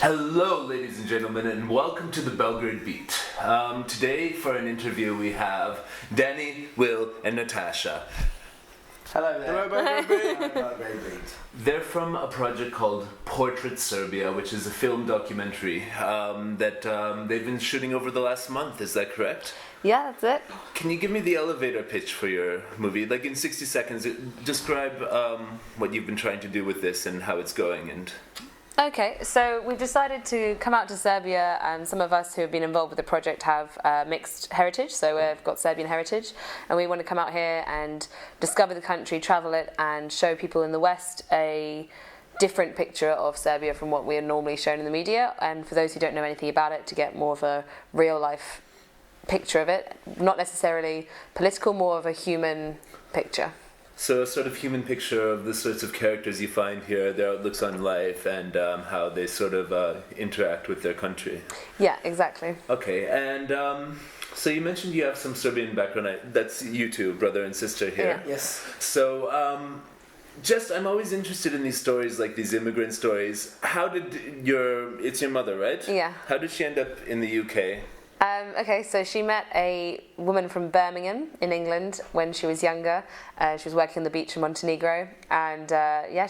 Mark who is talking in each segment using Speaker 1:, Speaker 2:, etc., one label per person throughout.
Speaker 1: Hello, ladies and gentlemen, and welcome to the Belgrade Beat. Today, for an interview, we have Danny, Will, and Natasha.
Speaker 2: Hello there.
Speaker 3: Hello, Belgrade Beat.
Speaker 2: Hello, Belgrade Beat.
Speaker 1: They're from a project called Portrait Srbija, which is a film documentary that they've been shooting over the last month. Is that correct?
Speaker 3: Yeah, that's it.
Speaker 1: Can you give me the elevator pitch for your movie? Like in 60 seconds, describe what you've been trying to do with this and how it's going. And
Speaker 3: Okay, so we've decided to come out to Serbia, and some of us who have been involved with the project have mixed heritage, so we've got Serbian heritage, and we want to come out here and discover the country, travel it, and show people in the West a different picture of Serbia from what we are normally shown in the media, and for those who don't know anything about it, to get more of a real-life picture of it, not necessarily political, more of a human picture.
Speaker 1: so a sort of human picture of the sorts of characters you find here, their outlooks on life, and how they sort of interact with their country.
Speaker 3: Yeah, exactly.
Speaker 1: Okay, and so you mentioned you have some Serbian background. That's you two, brother and sister here.
Speaker 3: Yeah.
Speaker 2: Yes.
Speaker 1: So, I'm always interested in these stories, like these immigrant stories. How did it's your mother, right?
Speaker 3: Yeah.
Speaker 1: How did she end up in the UK?
Speaker 3: Okay, so she met a woman from Birmingham in England when she was younger. She was working on the beach in Montenegro, and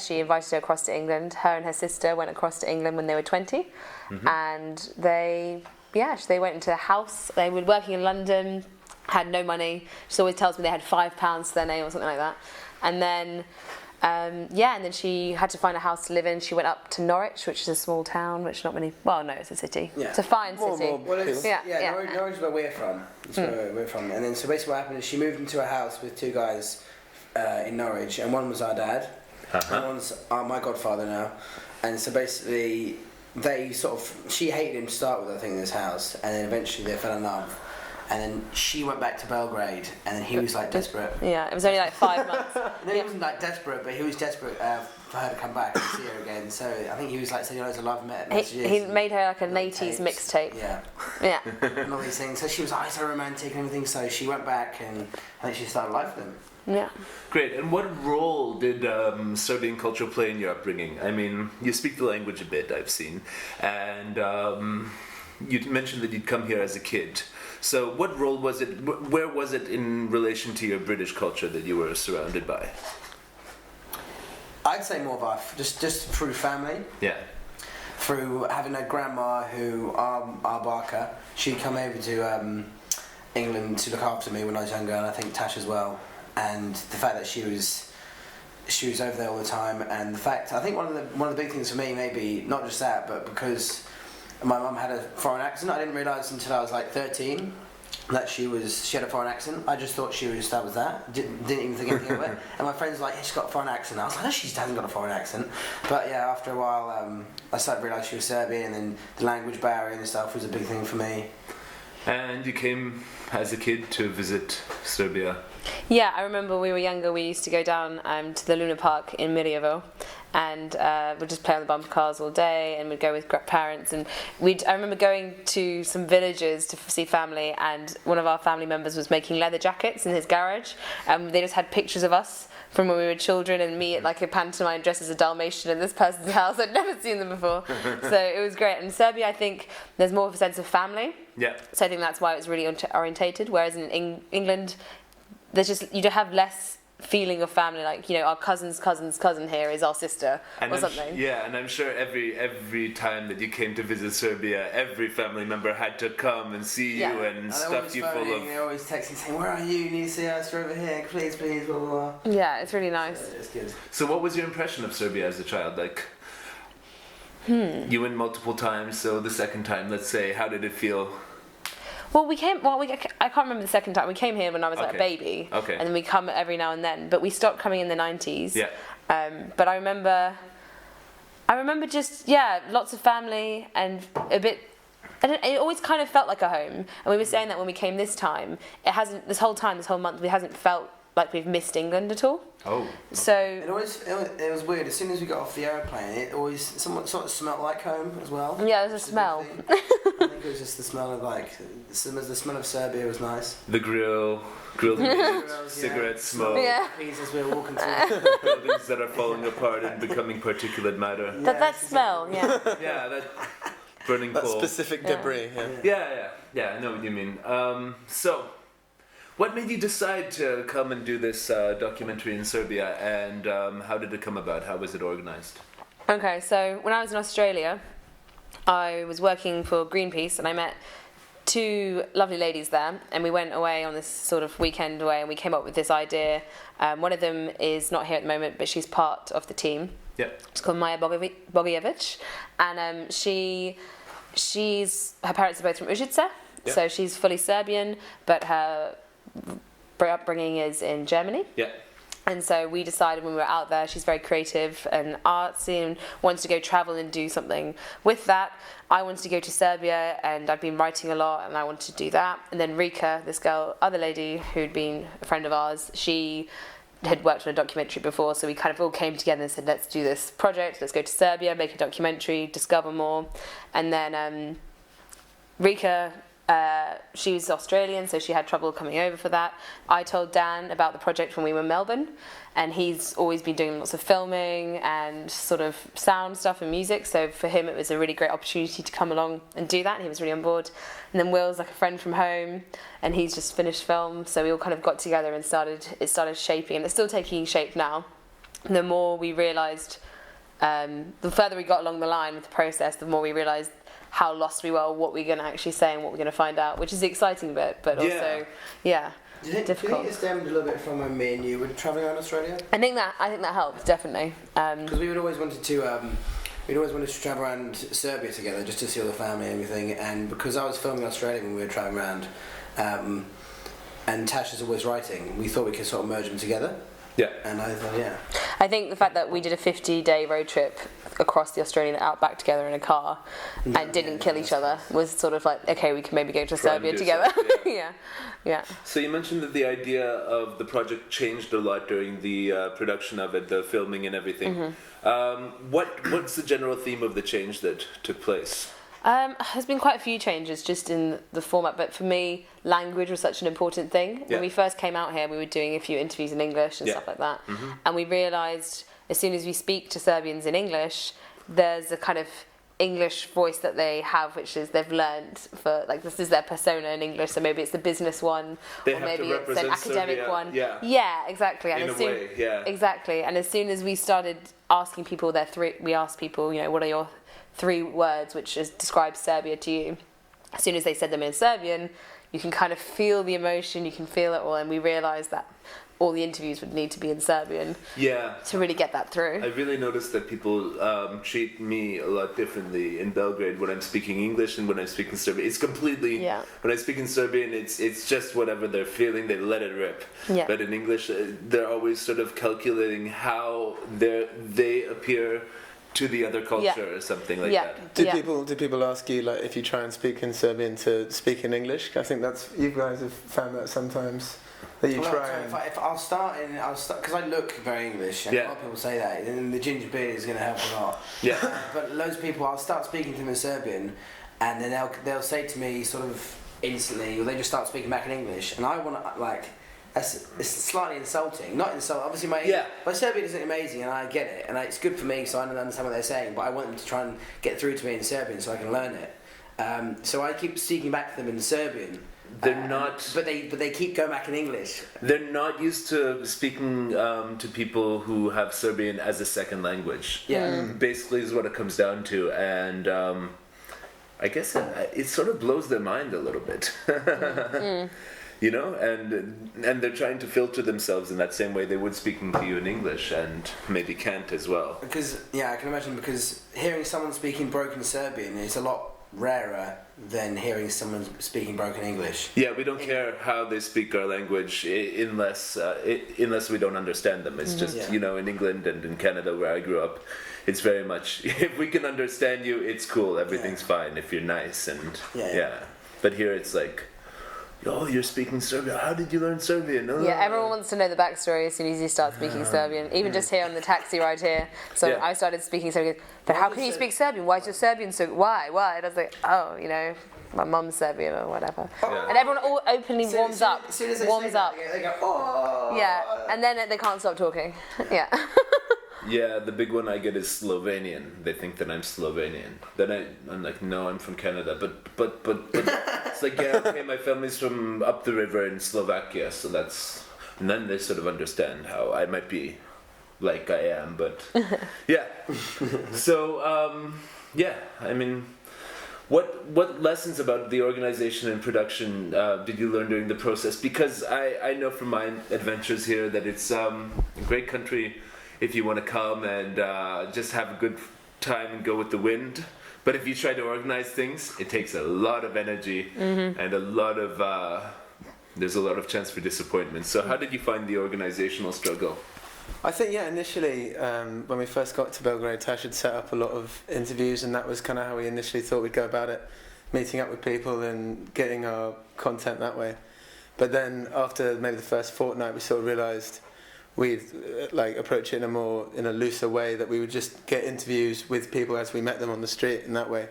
Speaker 3: she invited her across to England. Her and her sister went across to England when they were 20, and they went into a house. They were working in London, had no money. She always tells me they had £5 to their name or something like that, and then. And then she had to find a house to live in. She went up to Norwich, which is a small town, which not many. Well, no, it's a city.
Speaker 2: Yeah.
Speaker 3: It's a fine city.
Speaker 2: Well, it's,
Speaker 3: Yeah.
Speaker 2: Norwich is where we're from. It's where we're from. And then, so basically what happened is she moved into a house with two guys in Norwich, and one was our dad, and one's my godfather now. And so basically, she hated him to start with, I think, in this house, and then eventually they fell in love. And then she went back to Belgrade, and then he was like desperate.
Speaker 3: Yeah, it was only like 5 months.
Speaker 2: No, he wasn't like desperate, but he was desperate for her to come back and see her again. So I think he was like sending loads of love messages.
Speaker 3: He made her like an 80s mixtape.
Speaker 2: Yeah.
Speaker 3: Yeah.
Speaker 2: And all these things. So she was like, so romantic and everything. So she went back, and I think she started life with him.
Speaker 3: Yeah.
Speaker 1: Great. And what role did Serbian culture play in your upbringing? I mean, you speak the language a bit, I've seen, and you mentioned that you'd come here as a kid. So what role was it, where was it in relation to your British culture that you were surrounded by?
Speaker 2: I'd say more of just through family.
Speaker 1: Yeah.
Speaker 2: Through having a grandma who, our Barker, she'd come over to England to look after me when I was younger, and I think Tash as well. And the fact that she was over there all the time, and the fact, I think one of the big things for me, maybe, not just that, but because my mum had a foreign accent. I didn't realise until I was like 13 that she had a foreign accent. I just thought that was that. Didn't even think anything of it. And my friends were like, yeah, she's got a foreign accent. I was like, no, she hasn't got a foreign accent. But yeah, after a while, I started to realise she was Serbian, and then the language barrier and stuff was a big thing for me. And
Speaker 1: you came as a kid to visit Serbia?
Speaker 3: Yeah, I remember when we were younger, we used to go down to the Luna Park in Mirjevo, and we'd just play on the bumper cars all day, and we'd go with parents, and I remember going to some villages to see family, and one of our family members was making leather jackets in his garage, and they just had pictures of us from when we were children, and me at like a pantomime dressed as a Dalmatian in this person's house. I'd never seen them before. So it was great. And in Serbia, I think there's more of a sense of family.
Speaker 1: Yeah.
Speaker 3: So I think that's why it was really orientated, whereas in England, you don't have less feeling of family, like, you know, our cousin's cousin here is our sister, or something.
Speaker 1: And I'm sure every time that you came to visit Serbia, every family member had to come and see you and stuff you full of.
Speaker 2: They're always texting saying, "Where are you? You need to see us. You're over here. Please, blah blah blah."
Speaker 3: Yeah, it's really nice.
Speaker 2: So it's good.
Speaker 1: So what was your impression of Serbia as a child? Like, you went multiple times. So the second time, let's say, how did it feel?
Speaker 3: Well, I can't remember the second time. We came here when I was like a baby, and then we come every now and then. But we stopped coming in the 90s.
Speaker 1: Yeah.
Speaker 3: But I remember just lots of family and a bit. It always kind of felt like a home. And we were saying that when we came this time, it hasn't. This whole month, we hasn't felt like we've missed England at all.
Speaker 1: Oh. Okay.
Speaker 3: So
Speaker 2: it was weird. As soon as we got off the aeroplane, it always sort of smelled like home as well.
Speaker 3: Yeah, there's a smell.
Speaker 2: I think it was just the smell of the smell of Serbia was nice.
Speaker 1: The grilled meat, cigarette smoke,
Speaker 3: Yeah.
Speaker 2: As we were walking through.
Speaker 1: buildings that are falling apart and becoming particulate matter.
Speaker 3: That smell, yeah.
Speaker 1: Yeah, that burning
Speaker 4: That
Speaker 1: coal.
Speaker 4: specific debris.
Speaker 1: Yeah, I know what you mean. So, what made you decide to come and do this documentary in Serbia, and how did it come about? How was it organized?
Speaker 3: Okay, so when I was in Australia, I was working for Greenpeace, and I met two lovely ladies there, and we went away on this sort of weekend away, and we came up with this idea. One of them is not here at the moment, but she's part of the team.
Speaker 1: Yeah.
Speaker 3: It's called Maja Bogijevic, and her parents are both from Užice, so she's fully Serbian, but her upbringing is in Germany.
Speaker 1: Yeah.
Speaker 3: And so we decided when we were out there, she's very creative and artsy and wanted to go travel and do something with that. I wanted to go to Serbia, and I'd been writing a lot, and I wanted to do that. And then Rika, this girl, other lady who'd been a friend of ours, she had worked on a documentary before, so we kind of all came together and said, let's do this project, let's go to Serbia, make a documentary, discover more. And then Rika, she was Australian, so she had trouble coming over for that. I told Dan about the project when we were in Melbourne, and he's always been doing lots of filming and sort of sound stuff and music, so for him it was a really great opportunity to come along and do that, and he was really on board. And then Will's like a friend from home, and he's just finished film, so we all kind of got together and it started shaping, and it's still taking shape now. And the more we realised, the further we got along the line with the process, the more we realised how lost we were, what we're going to actually say and what we're going to find out, which is the exciting bit, but also, difficult.
Speaker 2: Do you think it stemmed a little bit from when me and you were travelling around Australia?
Speaker 3: I think that helps, definitely.
Speaker 2: Because we would always wanted to travel around Serbia together just to see all the family and everything, and because I was filming Australia when we were travelling around, and Tash is always writing, we thought we could sort of merge them together.
Speaker 1: Yeah.
Speaker 2: And I thought,
Speaker 3: I think the fact that we did a 50-day road trip across the Australian outback together in a car and didn't kill each other was sort of like, okay, we can maybe go to Serbia together. Yeah.
Speaker 1: So you mentioned that the idea of the project changed a lot during the production of it, the filming and everything.
Speaker 3: Mm-hmm.
Speaker 1: What's the general theme of the change that took place?
Speaker 3: There's been quite a few changes just in the format, but for me, language was such an important thing. When we first came out here, we were doing a few interviews in English and stuff like that, and we realised as soon as we speak to Serbians in English, there's a kind of English voice that they have, which is they've learned for, like, this is their persona in English, so maybe it's the business one, or maybe it's an academic
Speaker 1: Serbia.
Speaker 3: one.
Speaker 1: Yeah,
Speaker 3: exactly. And exactly. And as soon as we started asking people we asked people, what are your 3 words which describe Serbia to you? As soon as they said them in Serbian, you can kind of feel the emotion, you can feel it all, and we realised that all the interviews would need to be in Serbian to really get that through.
Speaker 1: I really noticed that people treat me a lot differently in Belgrade when I'm speaking English and when I'm speaking Serbian. It's completely, when I speak in Serbian, it's just whatever they're feeling, they let it rip.
Speaker 3: Yeah.
Speaker 1: But in English, they're always sort of calculating how they appear to the other culture or something like that.
Speaker 4: Do people ask you, like, if you try and speak in Serbian, to speak in English? I think that's, you guys have found that sometimes, that you try.
Speaker 2: If I'll start because I look very English, and a lot of people say that, and the ginger beard is going to help a lot.
Speaker 1: Yeah.
Speaker 2: But loads of people, I'll start speaking to them in Serbian, and then they'll say to me sort of instantly, or they just start speaking back in English, and I want to, like, it's slightly insulting. Not insult. Obviously, my Serbian isn't amazing, and I get it, and it's good for me, so I understand what they're saying. But I want them to try and get through to me in Serbian, so I can learn it. So I keep speaking back to them in Serbian.
Speaker 1: They're not.
Speaker 2: But they keep going back in English.
Speaker 1: They're not used to speaking to people who have Serbian as a second language.
Speaker 2: Yeah.
Speaker 1: Basically, is what it comes down to, and I guess it sort of blows their mind a little bit. And they're trying to filter themselves in that same way they would speaking to you in English, and maybe can't as well.
Speaker 2: Because I can imagine, because hearing someone speaking broken Serbian is a lot rarer than hearing someone speaking broken English.
Speaker 1: Yeah, we don't care how they speak our language unless we don't understand them. It's just, in England and in Canada where I grew up, it's very much, if we can understand you, it's cool, everything's fine if you're nice, and But here it's like, oh, you're speaking Serbian. How did you learn Serbian?
Speaker 3: Yeah, everyone wants to know the backstory as soon as you start speaking Serbian. Even just here on the taxi ride here. So
Speaker 1: Yeah.
Speaker 3: I started speaking Serbian. But how can you speak Serbian? Why is your Serbian so... Why? And I was like, oh, you know, my mum's Serbian or whatever.
Speaker 1: Yeah.
Speaker 3: And everyone all openly warms up.
Speaker 2: As soon as they
Speaker 3: Warms
Speaker 2: say
Speaker 3: up.
Speaker 2: that, they go, oh.
Speaker 3: Yeah, and then they can't stop talking. Yeah.
Speaker 1: Yeah, the big one I get is Slovenian. They think that I'm Slovenian. Then I'm like, no, I'm from Canada. But it's like, yeah, okay, my family's from up the river in Slovakia, so that's... And then they sort of understand how I might be like I am, but yeah. So, yeah, I mean, what lessons about the organization and production did you learn during the process? Because I know from my adventures here that it's a great country if you want to come and just have a good time and go with the wind. But if you try to organize things, it takes a lot of energy and a lot of there's a lot of chance for disappointment. So how did you find the organizational struggle?
Speaker 4: I think, yeah, initially when we first got to Belgrade, Tash had set up a lot of interviews, and that was kind of how we initially thought we'd go about it, meeting up with people and getting our content that way. But then after maybe the first fortnight, we sort of realised we'd like approach it in a looser way, that we would just get interviews with people as we met them on the street in that way.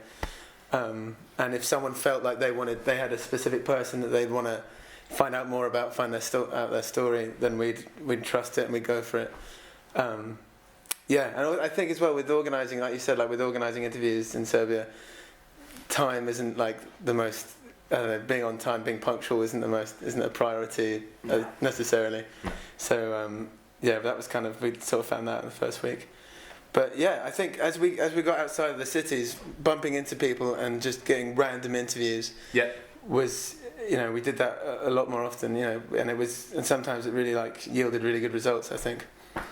Speaker 4: And if someone felt like they had a specific person that they'd want to find out more about, find out their story, then we'd trust it and we'd go for it. Yeah, and I think as well with organising, like you said, like with organising interviews in Serbia, time isn't like the most. I don't know, being on time, being punctual isn't a priority necessarily. So yeah, that was kind of, we sort of found that in the first week. But yeah, I think as we got outside of the cities, bumping into people and just getting random interviews was, you know, we did that a lot more often, you know, and sometimes it really like yielded really good results, I think.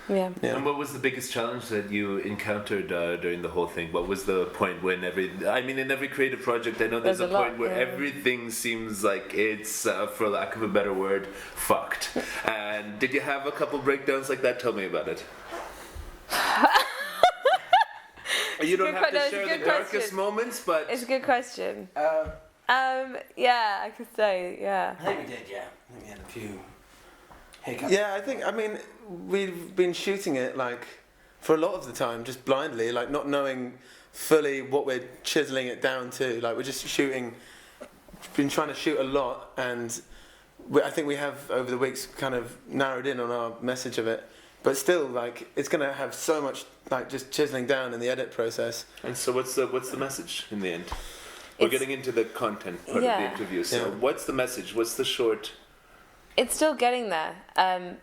Speaker 3: Yeah.
Speaker 1: And what was the biggest challenge that you encountered during the whole thing? What was the point when in every creative project, I know there's a point where everything seems like it's, for lack of a better word, fucked. And did you have a couple breakdowns like that? Tell me about it. You don't have to share the darkest moments, but...
Speaker 3: It's a good question. Yeah, I could say, yeah.
Speaker 2: I think we did, yeah. I think we had a few hiccups.
Speaker 4: Yeah, I mean, we've been shooting it like for a lot of the time just blindly, like not knowing fully what we're chiseling it down to. Like we're just been trying to shoot a lot, and I think we have over the weeks kind of narrowed in on our message of it. But still, like it's going to have so much like just chiseling down in the edit process.
Speaker 1: And so, what's the message in the end? We're getting into the content part of the interview. So, what's the message? What's the short?
Speaker 3: It's still getting there, and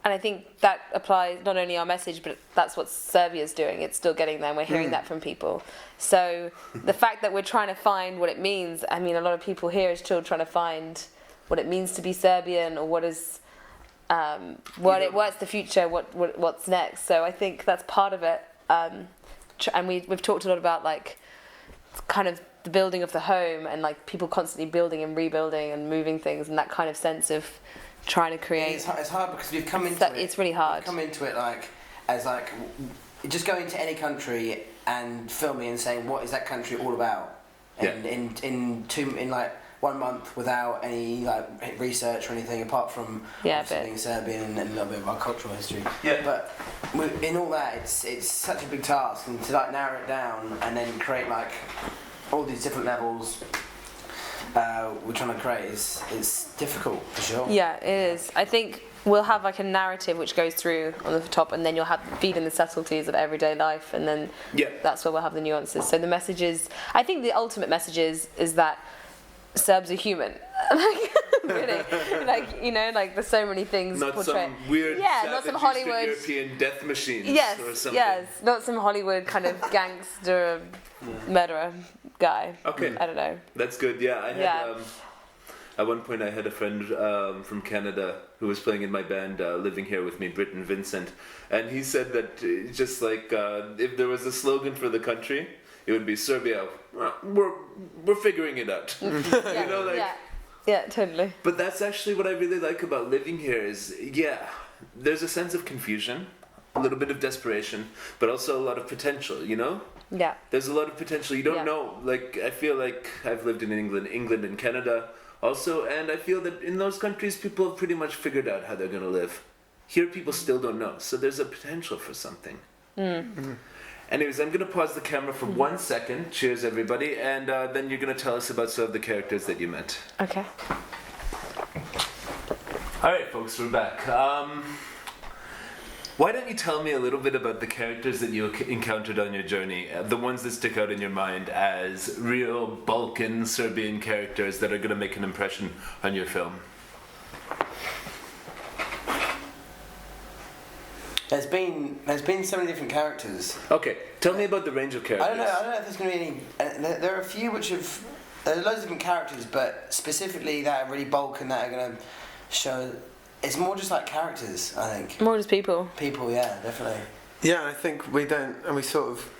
Speaker 3: I think that applies not only our message, but that's what Serbia's doing. It's still getting there, and we're hearing that from people. So the fact that we're trying to find what it means, I mean, a lot of people here are still trying to find what it means to be Serbian, or what is, what's the future, what's next. So I think that's part of it, and we've talked a lot about like kind of the building of the home, and like people constantly building and rebuilding and moving things, and that kind of sense of trying to create.
Speaker 2: It's hard because we've come into it.
Speaker 3: It's really hard.
Speaker 2: We've come into it as just going to any country and filming and saying what is that country all about, and in like 1 month without any like research or anything apart from being Serbian and a little bit of our cultural history.
Speaker 1: Yeah.
Speaker 2: But in all that, it's such a big task, and to like narrow it down and then create like all these different levels we're trying to create is difficult for sure.
Speaker 3: Yeah, it is. I think we'll have like a narrative which goes through on the top, and then you'll have feed in the subtleties of everyday life, and then that's where we'll have the nuances. So the messages, I think the ultimate message is that Serbs are human. Like, really, like, you know, like there's so many things
Speaker 1: not
Speaker 3: portrayed.
Speaker 1: Some weird,
Speaker 3: not some Hollywood
Speaker 1: European death machines.
Speaker 3: Yes,
Speaker 1: or something.
Speaker 3: yes, not some Hollywood kind of gangster murderer guy.
Speaker 1: Okay,
Speaker 3: I don't know.
Speaker 1: That's good. Yeah, I had. At one point, I had a friend from Canada who was playing in my band, living here with me, Britton Vincent, and he said that just like if there was a slogan for the country, it would be Serbia. We're figuring it out. You know, like.
Speaker 3: Yeah, totally.
Speaker 1: But that's actually what I really like about living here is, there's a sense of confusion, a little bit of desperation, but also a lot of potential, you know?
Speaker 3: Yeah.
Speaker 1: There's a lot of potential. You don't know, like, I feel like I've lived in England and Canada, Also, and I feel that in those countries, people have pretty much figured out how they're going to live. Here, people still don't know, so there's a potential for something. Anyways, I'm going to pause the camera for 1 second. Cheers, everybody. And then you're going to tell us about some of the characters that you met.
Speaker 3: Okay.
Speaker 1: All right, folks, we're back. Why don't you tell me a little bit about the characters that you encountered on your journey, the ones that stick out in your mind as real Balkan Serbian characters that are going to make an impression on your film?
Speaker 2: There's been so many different characters.
Speaker 1: Okay, tell me about the range of characters.
Speaker 2: I don't know if there's going to be any. There are a few which have. There are loads of different characters, but specifically that are really Balkan that are going to show. It's more just like characters, I think.
Speaker 3: More just people.
Speaker 2: People, yeah, definitely.
Speaker 4: Yeah, I think we don't, and we sort of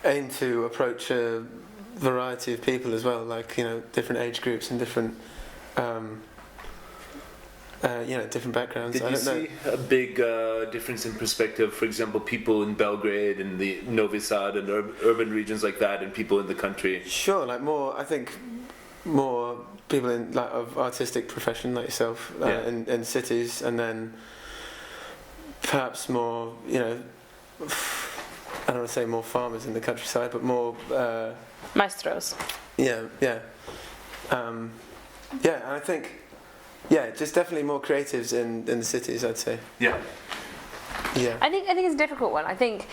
Speaker 4: aim to approach a variety of people as well, like, you know, different age groups and different, different backgrounds.
Speaker 1: Did you see a big difference in perspective? For example, people in Belgrade and the Novi Sad and urban regions like that, and people in the country.
Speaker 4: Sure, like more people in like of artistic profession like yourself in cities, and then perhaps more, you know, I don't want to say more farmers in the countryside, but more
Speaker 3: Maestros.
Speaker 4: And I think just definitely more creatives in the cities, I'd say.
Speaker 1: Yeah.
Speaker 3: I think it's a difficult one. I think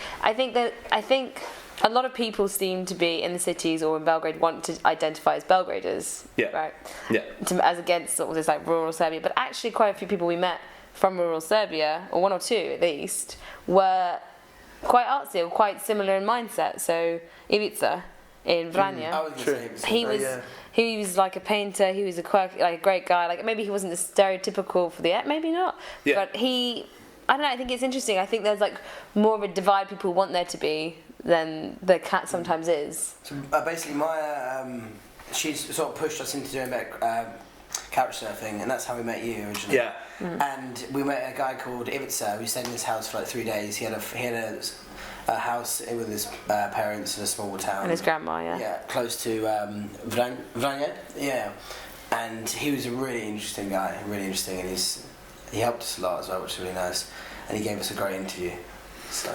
Speaker 3: a lot of people seem to be in the cities or in Belgrade want to identify as Belgraders, right?
Speaker 1: Yeah.
Speaker 3: As against sort of this like rural Serbia, but actually quite a few people we met from rural Serbia, or one or two at least, were quite artsy or quite similar in mindset. So Ivica in Vranja,
Speaker 2: I was going to say
Speaker 3: he was like a painter. He was a quirky, like a great guy. Like maybe he wasn't the stereotypical for the maybe not, but he. I don't know. I think it's interesting. I think there's like more of a divide people want there to be than the cat sometimes is.
Speaker 2: So basically, my she's sort of pushed us into doing couch surfing, and that's how we met you originally.
Speaker 1: Yeah.
Speaker 2: And we met a guy called Ivica. We stayed in his house for like 3 days. He had a house with his parents in a small town.
Speaker 3: And his grandma,
Speaker 2: Yeah, close to Vranja. Yeah. And he was a really interesting guy, and he helped us a lot as well, which was really nice. And he gave us a great interview. So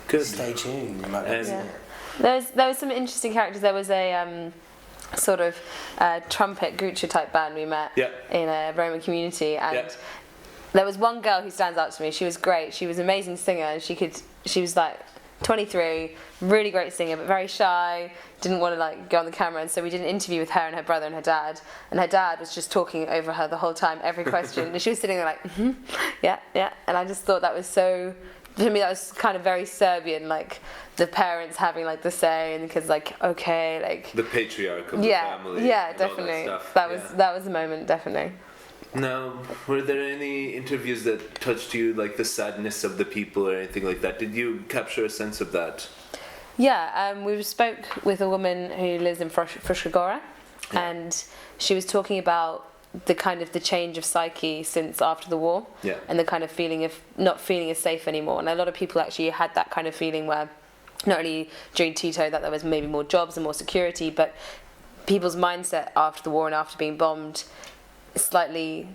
Speaker 1: good.
Speaker 2: Stay tuned. You might be able to see it.
Speaker 3: There was some interesting characters. There was a sort of trumpet Grucha type band we met in a Roman community, and there was one girl who stands out to me. She was great. She was an amazing singer, and she was like 23, really great singer, but very shy, didn't want to like go on the camera, and so we did an interview with her and her brother and her dad was just talking over her the whole time, every question, and she was sitting there like, yeah, and I just thought that was so, for me that was kind of very Serbian, like the parents having like the say and the kids like, okay, like
Speaker 1: the patriarch of the family.
Speaker 3: Yeah, definitely. That was the moment, definitely.
Speaker 1: Now, were there any interviews that touched you, like the sadness of the people or anything like that? Did you capture a sense of that?
Speaker 3: Yeah, we spoke with a woman who lives in Fruška and she was talking about the kind of the change of psyche since after the war, and the kind of feeling of not feeling as safe anymore. And a lot of people actually had that kind of feeling where, not only during Tito, that there was maybe more jobs and more security, but people's mindset after the war and after being bombed slightly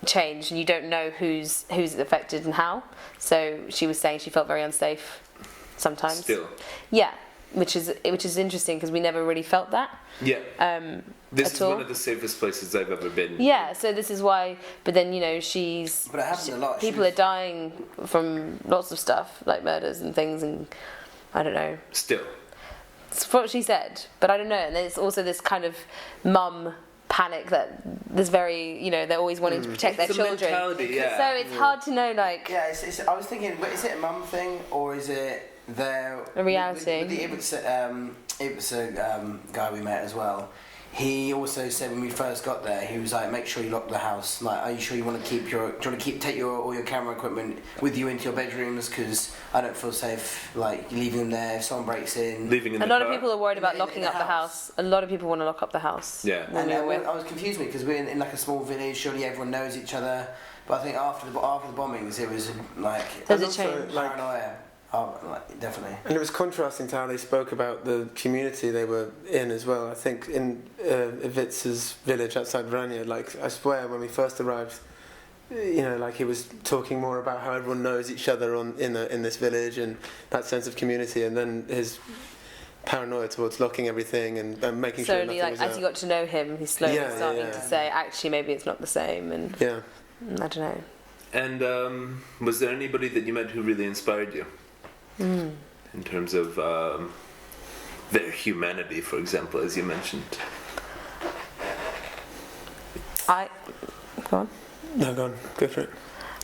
Speaker 3: changed, and you don't know who's affected and how. So she was saying she felt very unsafe sometimes. Still. Yeah, which is interesting because we never really felt that.
Speaker 1: Yeah. This is one of the safest places I've ever been.
Speaker 3: Yeah, so this is why. But then But it happens a lot. People are dying from lots of stuff, like murders and things, and I don't know.
Speaker 1: Still.
Speaker 3: It's what she said, but I don't know. And there's also this kind of mum panic that there's very, they're always wanting to protect their children.
Speaker 1: Yeah.
Speaker 3: So it's hard to know, like.
Speaker 2: Yeah, I was thinking, is it a mum thing or is it a
Speaker 3: reality?
Speaker 2: With the Ivica guy we met as well. He also said when we first got there, he was like, make sure you lock the house. Like, are you sure you want to take all your camera equipment with you into your bedrooms? Because I don't feel safe, like, leaving them there if someone breaks in.
Speaker 3: A lot of people are worried about locking up the house. A lot of people want to lock up the house.
Speaker 1: Yeah.
Speaker 2: And I was confused because we're in like a small village, surely everyone knows each other. But I think after the bombings, it was like...
Speaker 3: There's a change.
Speaker 2: Paranoia. Definitely.
Speaker 4: And it was contrasting to how they spoke about the community they were in as well. I think in Ivica's village outside Vranje, like I swear when we first arrived, you know, like he was talking more about how everyone knows each other in this village and that sense of community, and then his paranoia towards locking everything and making sure
Speaker 3: slowly,
Speaker 4: nothing
Speaker 3: like
Speaker 4: was
Speaker 3: as
Speaker 4: out.
Speaker 3: you got to know him, he's slowly starting to say, actually, maybe it's not the same, and I don't know.
Speaker 1: And was there anybody that you met who really inspired you? In terms of their humanity, for example, as you mentioned.
Speaker 3: Go on.
Speaker 4: No, go on. Go for it.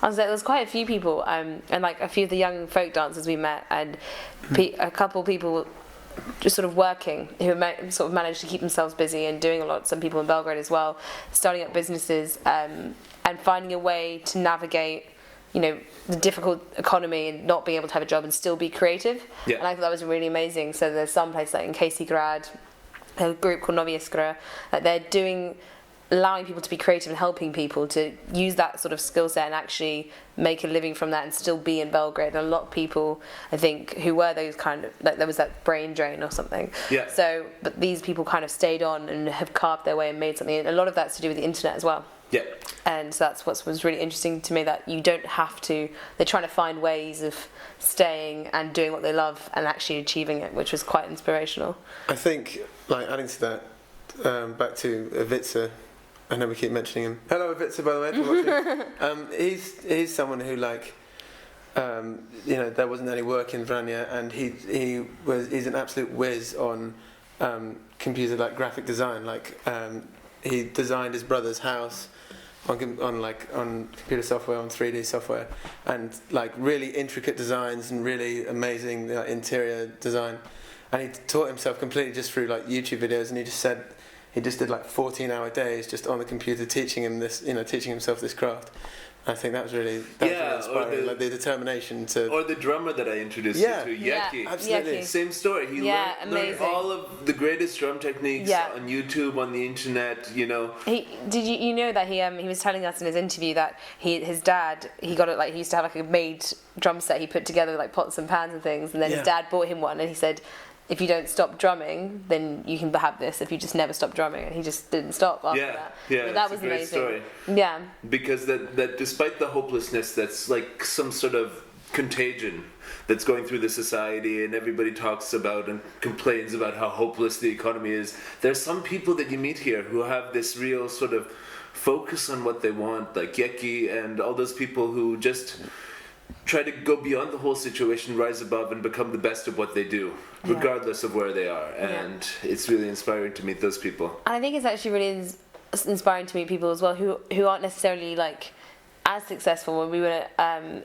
Speaker 3: I was like, there's quite a few people, and like a few of the young folk dancers we met, and a couple people just sort of working who sort of managed to keep themselves busy and doing a lot. Some people in Belgrade as well, starting up businesses and finding a way to navigate, you know, the difficult economy and not being able to have a job and still be creative.
Speaker 1: Yeah.
Speaker 3: And I thought that was really amazing. So there's some place like in Grad, a group called Novi Iskra, that they're allowing people to be creative and helping people to use that sort of skill set and actually make a living from that and still be in Belgrade. And a lot of people, I think, who were those kind of, like there was that brain drain or something.
Speaker 1: Yeah.
Speaker 3: So, but these people kind of stayed on and have carved their way and made something. And a lot of that's to do with the internet as well.
Speaker 1: Yeah.
Speaker 3: And so that's what was really interesting to me, that you don't have to, they're trying to find ways of staying and doing what they love and actually achieving it, which was quite inspirational.
Speaker 4: I think, like, adding to that, back to Ivica, I know we keep mentioning him. Hello, Ivica, by the way, if you're watching. He's someone who, like, you know, there wasn't any work in Vranje, and he's an absolute whiz on computer, like, graphic design. Like, he designed his brother's house on computer software, on 3D software, and like really intricate designs and really amazing interior design. And he taught himself completely just through like YouTube videos, and he just said he just did like 14-hour days just on the computer teaching himself this craft. I think that was really inspiring, like the determination to.
Speaker 1: Or the drummer that I introduced you to, Yeki.
Speaker 4: Absolutely.
Speaker 1: Yeki. Same story. He learned all of the greatest drum techniques on YouTube, on the internet. You know.
Speaker 3: You know that he was telling us in his interview that his dad got it, like he used to have like a made drum set he put together with like pots and pans and things, and then his dad bought him one, and he said, if you don't stop drumming, then you can have this. If you just never stop drumming, and he just didn't stop after that.
Speaker 1: Yeah,
Speaker 3: but that was
Speaker 1: a great
Speaker 3: amazing.
Speaker 1: Story.
Speaker 3: Yeah,
Speaker 1: because that despite the hopelessness, that's like some sort of contagion that's going through the society, and everybody talks about and complains about how hopeless the economy is. There's some people that you meet here who have this real sort of focus on what they want, like Yeki and all those people who just try to go beyond the whole situation, rise above, and become the best of what they do, regardless of where they are. And it's really inspiring to meet those people.
Speaker 3: And I think it's actually really inspiring to meet people as well who aren't necessarily like as successful. When we were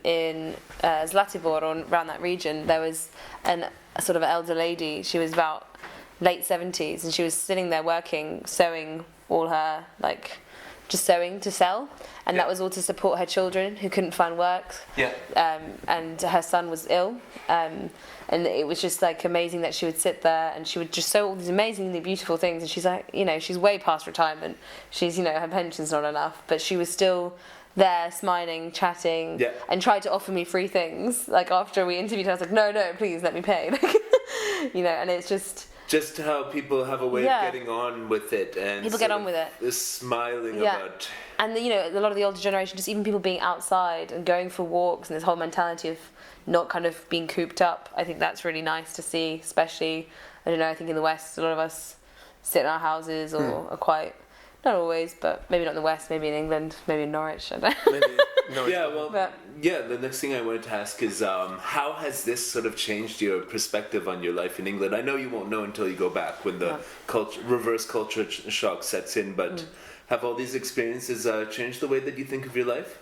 Speaker 3: in Zlatibor, or around that region, there was a sort of elder lady. She was about late 70s, and she was sitting there working, sewing all her just sewing to sell, and that was all to support her children who couldn't find work. And her son was ill, and it was just like amazing that she would sit there and she would just sew all these amazingly beautiful things. And she's like, you know, she's way past retirement. She's, you know, her pension's not enough, but she was still there, smiling, chatting, and tried to offer me free things. Like after we interviewed her, I was like, no, please let me pay. You know, and it's just how people have a way of getting on with it, and people get on with it.
Speaker 1: This smiling about.
Speaker 3: And you know, a lot of the older generation, just even people being outside and going for walks, and this whole mentality of not kind of being cooped up. I think that's really nice to see, especially, I don't know, I think in the West, a lot of us sit in our houses or are quite, not always, but maybe not in the West, maybe in England, maybe in Norwich, I don't know.
Speaker 4: Maybe Norwich.
Speaker 1: The next thing I wanted to ask is how has this sort of changed your perspective on your life in England? I know you won't know until you go back when the reverse culture shock sets in, but have all these experiences changed the way that you think of your life?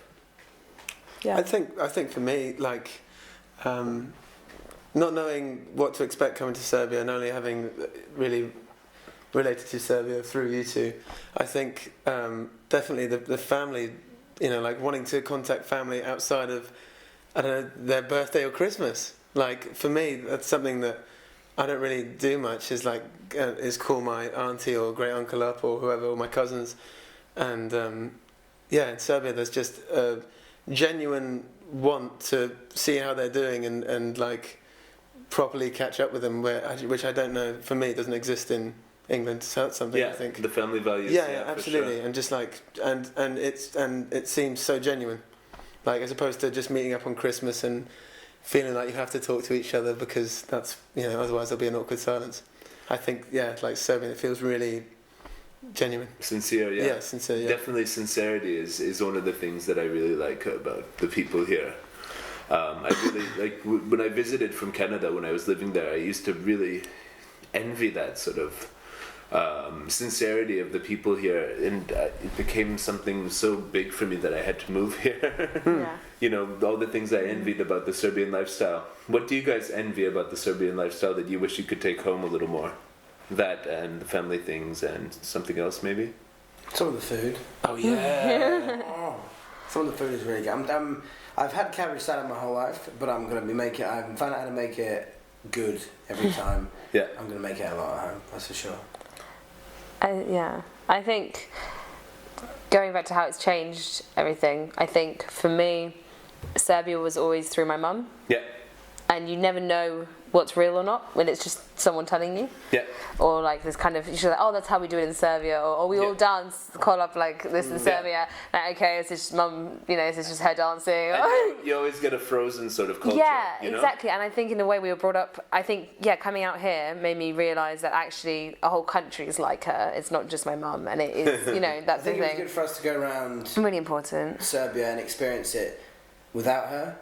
Speaker 4: I think for me, like, not knowing what to expect coming to Serbia and only having really related to Serbia through you two, I think definitely the family, you know, like wanting to contact family outside of, I don't know, their birthday or Christmas. Like for me, that's something that I don't really do much, is call my auntie or great uncle up or whoever, or my cousins. And in Serbia there's just a genuine want to see how they're doing and like properly catch up with them, which I don't know, for me, doesn't exist in England. So that's something I think.
Speaker 1: The family values.
Speaker 4: Yeah, absolutely.
Speaker 1: Sure.
Speaker 4: And just like and it seems so genuine, like as opposed to just meeting up on Christmas and feeling like you have to talk to each other because that's, otherwise there'll be an awkward silence. I think like Serbian, it feels really genuine,
Speaker 1: sincere.
Speaker 4: Yeah, sincere. Yeah.
Speaker 1: Definitely, sincerity is one of the things that I really like about the people here. I really like when I visited from Canada when I was living there. I used to really envy that sort of sincerity of the people here, and it became something so big for me that I had to move here. All the things I envied about the Serbian lifestyle. What do you guys envy about the Serbian lifestyle that you wish you could take home a little more? That and the family things and something else maybe?
Speaker 2: Some of the food.
Speaker 4: Oh yeah.
Speaker 2: Some of the food is really good. I've had cabbage salad my whole life, but I'm going to be making. I've found out how to make it good every time.
Speaker 1: Yeah.
Speaker 2: I'm going to make it a lot at home. That's for sure.
Speaker 3: I think going back to how it's changed everything. I think for me, Serbia was always through my mum.
Speaker 1: Yeah.
Speaker 3: And you never know what's real or not when it's just someone telling you.
Speaker 1: Yeah.
Speaker 3: Or like this kind of, she's like, oh, that's how we do it in Serbia, or we all dance, call up like this in Serbia. Like, okay, it's just mum, this is just her dancing.
Speaker 1: And you always get a frozen sort of culture.
Speaker 3: Yeah, exactly. And I think in the way we were brought up, I think, coming out here made me realise that actually a whole country is like her. It's not just my mum, and it is, that's the thing.
Speaker 2: I think it was good for us to go around
Speaker 3: really important
Speaker 2: Serbia and experience it without her,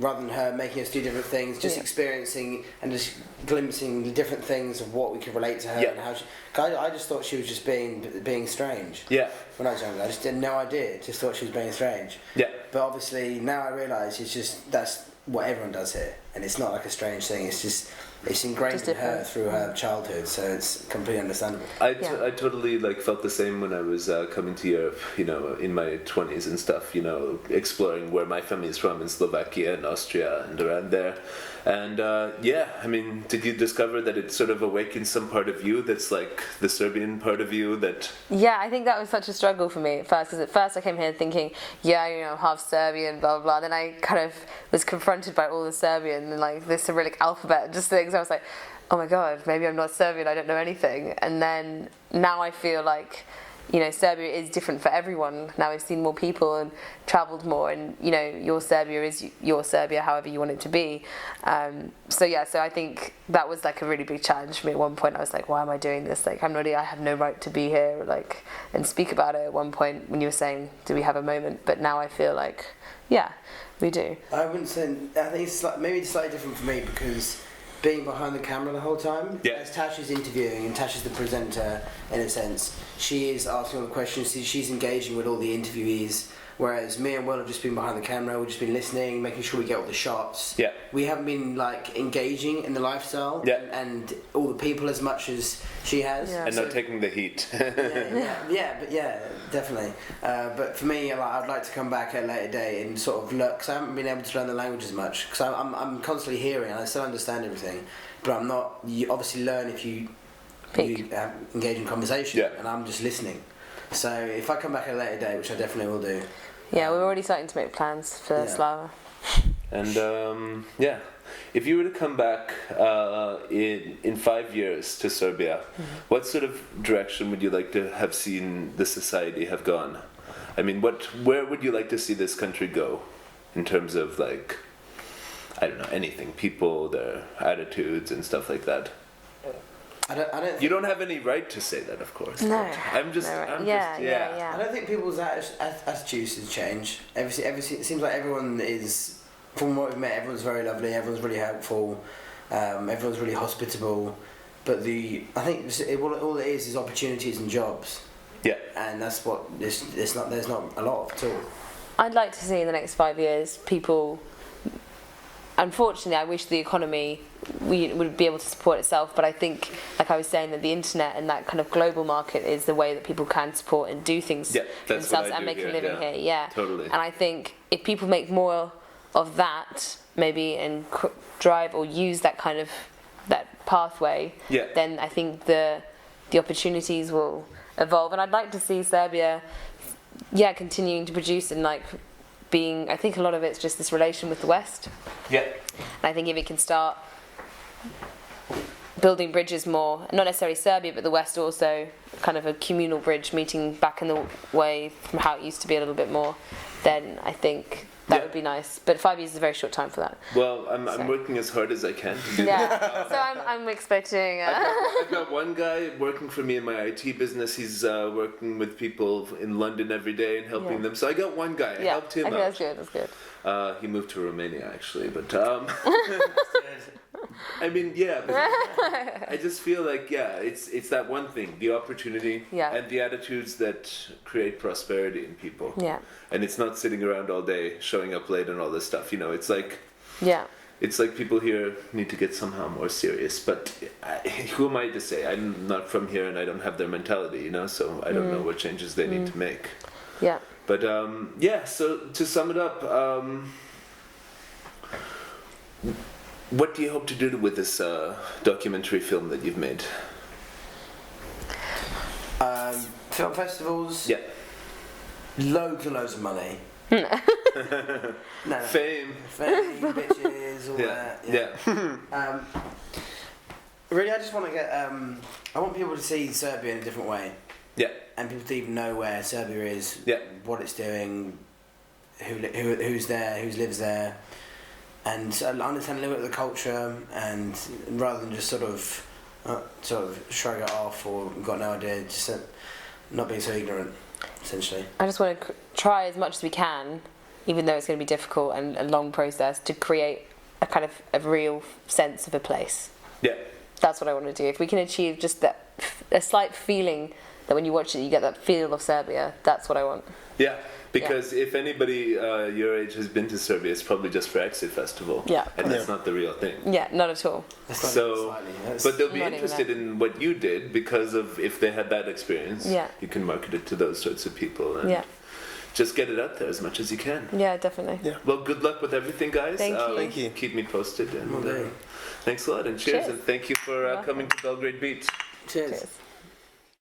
Speaker 2: rather than her making us do different things, just experiencing and just glimpsing the different things of what we could relate to her and how she. I just thought she was just being strange.
Speaker 1: Yeah.
Speaker 2: When I was younger, I just had no idea. Just thought she was being strange.
Speaker 1: Yeah.
Speaker 2: But obviously now I realise that's what everyone does here, and it's not like a strange thing. It's ingrained in her through her childhood, so it's completely understandable.
Speaker 1: I totally felt the same when I was coming to Europe, in my 20s and stuff, exploring where my family is from in Slovakia and Austria and around there. And did you discover that it sort of awakens some part of you that's like the Serbian part of you that...
Speaker 3: Yeah, I think that was such a struggle for me at first, because at first I came here thinking, I'm half Serbian, blah, blah, blah. Then I kind of was confronted by all the Serbian and the Cyrillic alphabet, just things. I was like, oh my God, maybe I'm not Serbian, I don't know anything. And then now I feel like, Serbia is different for everyone. Now I've seen more people and travelled more, and your Serbia is your Serbia, however you want it to be. So I think that was a really big challenge for me. At one point I was like, why am I doing this? I have no right to be here, and speak about it. At one point when you were saying, do we have a moment? But now I feel like, we do.
Speaker 2: I wouldn't say. I think it's maybe slightly different for me because being behind the camera the whole time, as Tash is interviewing and Tash is the presenter in a sense, she is asking all the questions, she's engaging with all the interviewees, whereas me and Will have just been behind the camera, we've just been listening, making sure we get all the shots. Yeah. We haven't been engaging in the lifestyle and all the people as much as she has.
Speaker 1: Yeah. And not taking the heat.
Speaker 2: Definitely. But for me, I'd like to come back at a later date and sort of look, because I haven't been able to learn the language as much, because I'm constantly hearing and I still understand everything, but I'm not. You obviously learn if you engage in conversation, and I'm just listening. So if I come back at a later date, which I definitely will do.
Speaker 3: Yeah, we're already starting to make plans for Slava.
Speaker 1: And if you were to come back in 5 years to Serbia, what sort of direction would you like to have seen the society have gone? I mean, where would you like to see this country go in terms of I don't know, anything, people, their attitudes and stuff like that?
Speaker 2: I don't
Speaker 1: you don't have any right to say that, of course.
Speaker 3: No.
Speaker 1: I'm just.
Speaker 2: I don't think people's attitudes have changed. It seems like everyone is, from what we've met, everyone's very lovely, everyone's really helpful, everyone's really hospitable. But I think all it is opportunities and jobs. Yeah. And that's what there's not a lot of at all.
Speaker 3: I'd like to see in the next 5 years people. Unfortunately, I wish the economy would be able to support itself, but I think, like I was saying, that the internet and that kind of global market is the way that people can support and do things themselves and make a living here. Yeah,
Speaker 1: totally.
Speaker 3: And I think if people make more of that, maybe, and drive or use that kind of that pathway, then I think the opportunities will evolve. And I'd like to see Serbia, continuing to produce and being, I think a lot of it's just this relation with the West.
Speaker 1: Yeah.
Speaker 3: And I think if it can start building bridges more, not necessarily Serbia, but the West also, kind of a communal bridge meeting back in the way from how it used to be a little bit more, then I think that would be nice. But 5 years is a very short time for that.
Speaker 1: Well, I'm working as hard as I can to do that.
Speaker 3: So I'm expecting...
Speaker 1: I've got one guy working for me in my IT business. He's working with people in London every day and helping them. So I got one guy. I helped him out.
Speaker 3: That's good.
Speaker 1: He moved to Romania, actually. But I mean, but I just feel like, it's that one thing, the opportunity and the attitudes that create prosperity in people. Yeah. And it's not sitting around all day, showing up late and all this stuff. You know, it's like... Yeah. It's like people here need to get somehow more serious. But who am I to say? I'm not from here and I don't have their mentality, you know? So I don't know what changes they need to make. Yeah. But, so to sum it up... what do you hope to do with this documentary film that you've made?
Speaker 2: Film festivals.
Speaker 1: Yeah.
Speaker 2: Loads and loads of money.
Speaker 1: Fame,
Speaker 2: bitches, all that. Yeah. Really, I just want to get. I want people to see Serbia in a different way. Yeah. And people to even know where Serbia is. Yeah. What it's doing. Who's there? Who lives there? And understand a little bit of the culture, and rather than just sort of shrug it off or got no idea, just not being so ignorant, essentially.
Speaker 3: I just want to try as much as we can, even though it's going to be difficult and a long process, to create a kind of a real sense of a place. Yeah. That's what I want to do. If we can achieve just that, a slight feeling that when you watch it you get that feel of Serbia, that's what I want. Yeah.
Speaker 1: Because if anybody your age has been to Serbia, it's probably just for Exit Festival. Yeah. And that's not the real thing.
Speaker 3: Yeah, not at all.
Speaker 1: But they'll be interested in what you did because of if they had that experience. Yeah. You can market it to those sorts of people and just get it out there as much as you can.
Speaker 3: Yeah, definitely.
Speaker 1: Yeah. Well, good luck with everything, guys.
Speaker 3: Thank you.
Speaker 1: Keep me posted. And thanks a lot and cheers. And thank you for coming to Belgrade Beat.
Speaker 2: Cheers.